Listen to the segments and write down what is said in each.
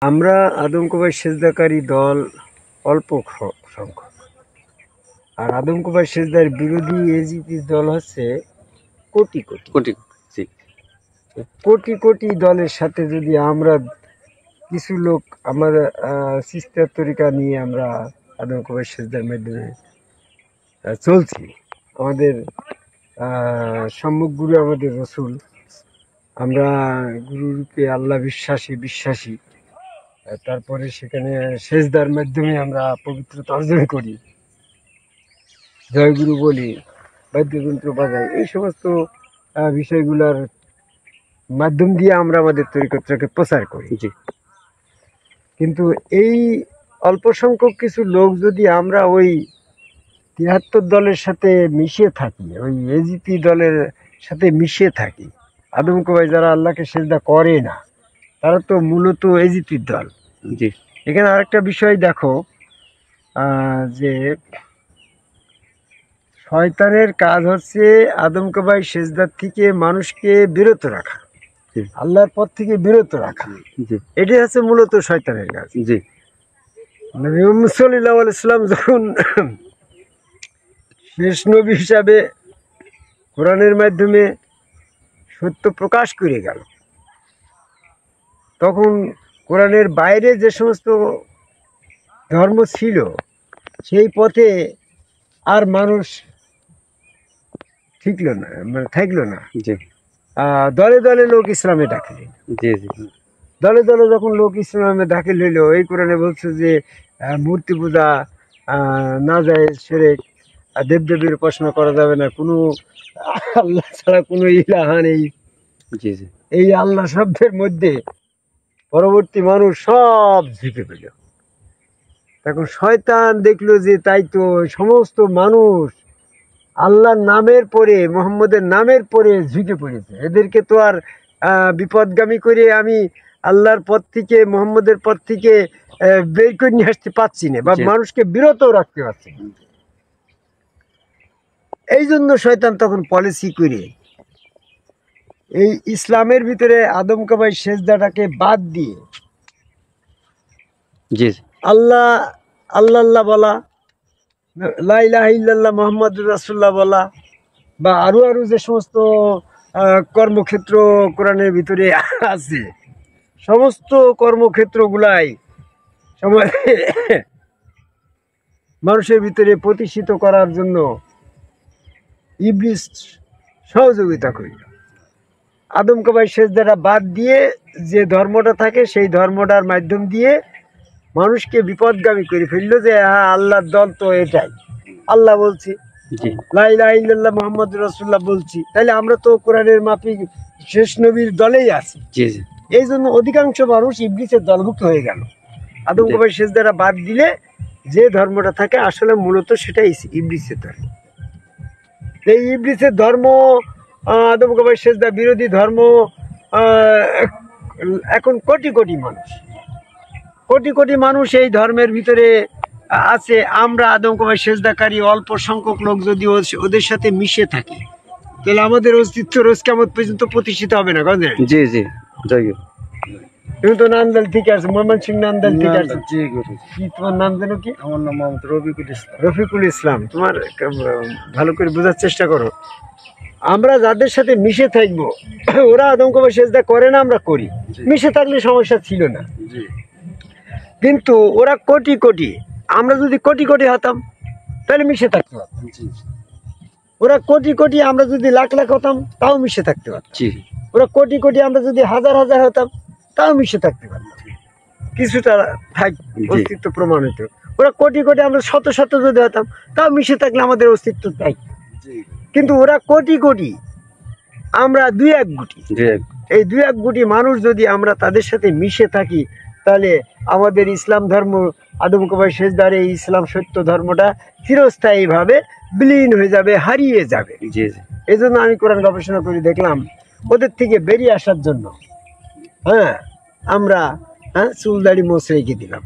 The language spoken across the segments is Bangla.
আমরা আদম কবার সেজদাকারী দল অল্প সংখ্যক, আর আদম কবার সেজদার বিরোধী এজিপি দল হচ্ছে কোটি কোটি কোটি জি কোটি কোটি দলের সাথে যদি আমরা কিছু লোক আমার সিস্টার তরিকা নিয়ে আমরা আদম কবার সেজদার মাধ্যমে চলছি, আমাদের সম্মুখ গুরু আমাদের রসুল, আমরা গুরুরূপে আল্লাহ বিশ্বাসী, তারপরে সেখানে সেজদার মাধ্যমে আমরা পবিত্রতা অর্জন করি, জয়গুরু বলি, বাদ্যযন্ত্র বাজাই, এই সমস্ত বিষয়গুলোর মাধ্যম দিয়ে আমরা আমাদের তরিকতটাকে প্রচার করি। কিন্তু এই অল্প সংখ্যক কিছু লোক যদি আমরা ওই ৭৩ দলের সাথে মিশে থাকি, ওই এজিপি দলের সাথে মিশে থাকি, আদম কবাই যারা আল্লাহকে সেজদা করে না, তারা তো মূলত এজিপির দল। জি এখানে আরেকটা বিষয় দেখো, যে শয়তানের কাজ হচ্ছে আদম কবাই সেজদার থেকে মানুষকে বিরত রাখা, আল্লাহর পথ থেকে বিরত রাখা, এটাই হচ্ছে মূলত শয়তানের কাজ। জি নবী মুহাম্মদ সাল্লাল্লাহু আলাইহি ওয়াসাল্লাম যখন শেষ নবী হিসাবে কোরআনের মাধ্যমে সত্য প্রকাশ করে গেল, তখন কোরআনের বাইরে যে সমস্ত ধর্ম ছিল সেই পথে আর মানুষ থাকলো না। দলে দলে লোক ইসলামে দাখিল, দলে দলে যখন লোক ইসলামে দাখিল হইল, এই কোরআনে বলছে যে মূর্তি পূজা না যায়, শিরক, দেবদেবীর উপাসনা করা যাবে না, কোনো আল্লাহ ছাড়া কোনো ইলাহা নেই। এই আল্লাহ শব্দের মধ্যে পরবর্তী মানুষ সব ঝুঁকে পেল। তখন শয়তান দেখলো যে তাই তো সমস্ত মানুষ আল্লাহর নামের পরে, মোহাম্মদের নামের পরে ঝুঁকে পড়েছে, এদেরকে তো আর বিপদগামী করে আমি আল্লাহর পথ থেকে, মোহাম্মদের পথ থেকে বের করে নিয়ে আসতে পারছি না, বা মানুষকে বিরত রাখতে পারছি না। এই জন্য শয়তান তখন পলিসি করে এই ইসলামের ভিতরে আদম কবাই সেজদাটাকে বাদ দিয়ে আল্লাহ আল্লাহ বলা, লা ইলাহা ইল্লাল্লাহ মুহাম্মাদুর রাসূলুল্লাহ বলা, বা আরো যে সমস্ত কর্মক্ষেত্র কোরআনের ভিতরে আছে, সমস্ত কর্মক্ষেত্রগুলাই মানুষের ভিতরে প্রতিষ্ঠিত করার জন্য ইবলিস সহযোগিতা করিল। আদম কবাই সেজদাটা বাদ দিয়ে যে ধর্মটা থাকে সেই ধর্মটার মাধ্যম দিয়ে মানুষকে বিপদগামী করে ফেললো, যে হ্যাঁ আল্লাহর দল তো এটাই, আল্লাহ বলছি, লা ইলাহা ইল্লাল্লাহ মুহাম্মাদুর রাসূলুল্লাহ বলছি, তাহলে আমরা তো কোরআনের মাফিক শেষ নবীর দলেই আছি। এই জন্য অধিকাংশ মানুষ ইবলিসের দলভুক্ত হয়ে গেল। আদম কবাই সেজদাটা বাদ দিলে যে ধর্মটা থাকে আসলে মূলত সেটাই ইবলিসের ধর্ম। এই ইবলিসের ধর্ম, আদম কবাই সেজদা বিরোধী ধর্ম, এখন কোটি কোটি মানুষ এই ধর্মের ভিতরে আছে। আমরা আদম কবাই সেজদাকারী অল্প সংখ্যক লোক যদি ওদের সাথে মিশে থাকি, তাহলে আমাদের অস্তিত্ব রোজ কিয়ামত পর্যন্ত প্রতিষ্ঠিত হবে না। গঞ্জে জি জি তুমি তো নান্দাল ঠিক আছে, ময়মন সিং নান্দাল ঠিক আছে। কি তোমার নাম যেন কি? আমার নাম মোহাম্মদ রফিকুল ইসলাম। রফিকুল ইসলাম, তোমার ভালো করে বোঝার চেষ্টা করো। আমরা যাদের সাথে মিশে থাকবো, ওরা আদম কবাই সেজদা করে না, আমরা করি, মিশে থাকলে সমস্যা ছিল না। কিন্তু ওরা কোটি, আমরা যদি কোটি হতাম তাহলে মিশে থাকতে পারতাম। ওরা কোটি, আমরা যদি লাখ হতাম তাও মিশে থাকতে পারতাম। ওরা কোটি, আমরা যদি হাজার হতাম তাও মিশে থাকতে পারতাম, কিছুটা অস্তিত্ব প্রমাণিত। ওরা কোটি, আমরা শত যদি হতাম তাও মিশে থাকলে আমাদের অস্তিত্ব তাই। কিন্তু ওরা কোটি, আমরা 2-1 গুটি। এই 2-1 গুটি মানুষ যদি আমরা তাদের সাথে মিশে থাকি, তাহলে আমাদের ইসলাম ধর্ম, আদম কবাই সেজদার এই ইসলাম সত্য ধর্মটা চিরস্থায়ীভাবে বিলীন হয়ে যাবে, হারিয়ে যাবে। এই জন্য আমি কোরআন গবেষণা করে দেখলাম, ওদের থেকে বেরিয়ে আসার জন্য আমরা চুল দাড়ি মোছ রেখে দিলাম।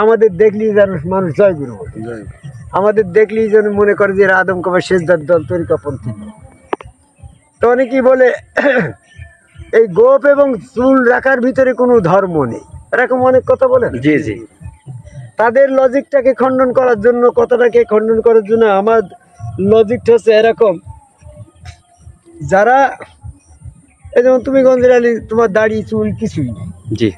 আমাদের দেখলেই যেন মানুষ জয়গুরু বলে, আমাদের দেখলেই যেন মনে করে যে এরা আদম কবাই সেজদার দল, তরিকাপন্থী। তো অনেকেই বলে এই গোপ এবং চুল রাখার ভিতরে কোনো ধর্ম নেই। এরকম অনেক কথা বলেন। জি জি তাদের লজিকটাকে খণ্ডন করার জন্য, কথাটাকে খণ্ডন করার জন্য আমার লজিকটা হচ্ছে এরকম, যারা এই যেমন তুমি গঞ্জের আলী, তোমার দাড়ি চুল কিছুই নেই, জি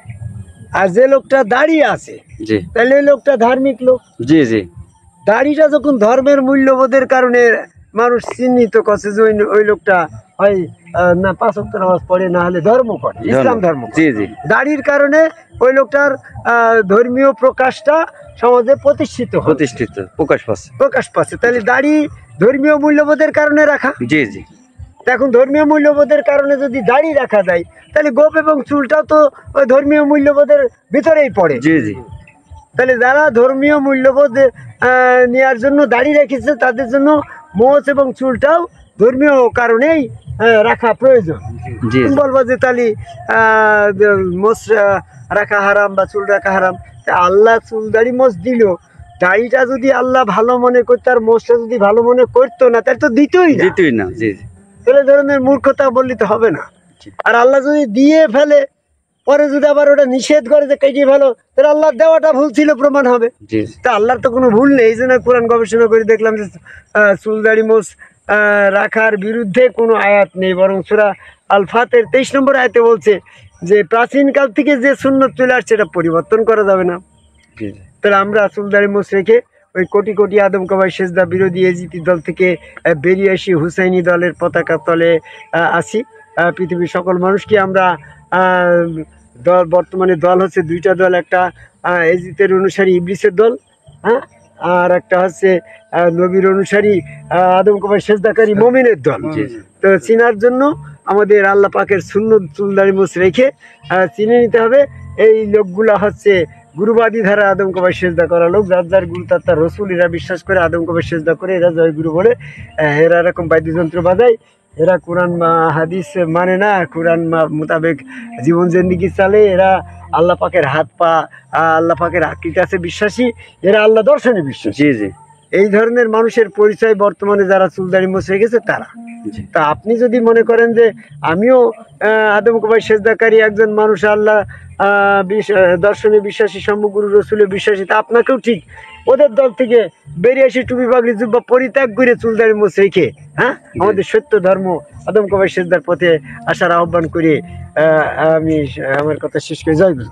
আর যে লোকটা দাড়ি আছে জি তাহলে ওই লোকটা ধার্মিক লোক। জি জি দাড়িটা যখন ধর্মের মূল্যবোধের কারণে মানুষ চিহ্নিত করছে যে ওই লোকটা হয় না 5 ওয়াক্ত নামাজ পড়ে, না হলে ধর্ম করে, ইসলাম ধর্ম করে। জি জি দাড়ির কারণে ওই লোকটার ধর্মীয় প্রকাশটা সমাজে প্রতিষ্ঠিত প্রকাশ পাচ্ছে। তাহলে দাড়ি ধর্মীয় মূল্যবোধের কারণে রাখা। জি জি এখন ধর্মীয় মূল্যবোধের কারণে যদি দাড়ি রাখা যায়, তাহলে গোপ এবং চুলটাও তো ওই ধর্মীয় মূল্যবোধের ভিতরেই পড়ে। জি জি তাহলে যারা ধর্মীয় মূল্যবোধ নেওয়ার জন্য দাড়ি রেখেছে, তাদের জন্য মোচ এবং চুলটাও ধর্মীয় কারণেই রাখা প্রয়োজন। জি তুমি বলবো যে তাহলে মোচ রাখা হারাম বা চুল রাখা হারাম। আল্লাহ চুল দাড়ি মোচ দিল, দাড়িটা যদি আল্লাহ ভালো মনে করতো আর মোচটা যদি ভালো মনে করতো না, তাহলে তো দিতই না। জি জি তাহলে ধরনের মূর্খতা বললে তো হবে না। আর আল্লাহ যদি দিয়ে ফেলে, পরে যদি আবার ওটা নিষেধ করে যে কেটে ফেলো, তাহলে আল্লাহ দেওয়াটা ভুল ছিল প্রমাণ হবে। তা আল্লাহর তো কোনো ভুল নেই। এই জন্য কোরআন গবেষণা করে দেখলাম যে চুল দাড়ি মোচ রাখার বিরুদ্ধে কোনো আয়াত নেই, বরং সূরা আল ফাতের 23 নম্বর আয়াতে বলছে যে প্রাচীনকাল থেকে যে সুন্নত চলে আসছে এটা পরিবর্তন করা যাবে না। তাহলে আমরা চুল দাড়ি মোচ রেখে ওই কোটি কোটি আদম কাবাই সেজদা বিরোধী এজিতি দল থেকে বেরিয়ে আসি হুসাইনি দলের পতাকা তলে আসি। পৃথিবীর সকল মানুষকে আমরা দল, বর্তমানে দল হচ্ছে 2টা দল, একটা এজিতের অনুসারী ইবলিসের দল, হ্যাঁ, আর একটা হচ্ছে নবীর অনুসারী আদম কাবাই সেজদাকারী মুমিনের দল। তো চিনার জন্য আমাদের আল্লাহ পাকের সুন্নত চুল দাড়ি মোচ রেখে চিনে নিতে হবে এই লোকগুলা হচ্ছে গুরুবাদী ধারা আদম কাবাই সেজদা করা লোক, যার যার গুরু তার রসুল, এরা বিশ্বাস করে আদম কাবাই সেজদা করে, এরা জয় গুরু বলে এরা এরকম বাদ্যযন্ত্র বাজায়, এরা কোরআন হাদিস মানে না, কোরআন মোতাবেক জীবন জিন্দিগি চালে, এরা আল্লাহ পাকের হাত পা, আল্লাহ পাকের হাকিকাতে বিশ্বাসী, এরা আল্লাহ দর্শনে বিশ্বাসী। জি জি এই ধরনের মানুষের পরিচয় বর্তমানে যারা চুল দাড়ি মোচ রেখেছে তারা। তা আপনি যদি মনে করেন যে আমিও আদম কাবাই সেজদাকারী একজন মানুষ, আল্লাহ দর্শনে বিশ্বাসী, সম্মুগুরু রসুলে বিশ্বাসী, তা আপনাকেও ঠিক ওদের দল থেকে বেরিয়ে এসে টুপি পাগড়ি জুব্বা পরিত্যাগ করে চুল দাড়ি মোচ রেখে, হ্যাঁ, আমাদের সত্য ধর্ম আদম কাবাই সেজদার পথে আসার আহ্বান করে আমি আমার কথা শেষ করে জয় গুরু।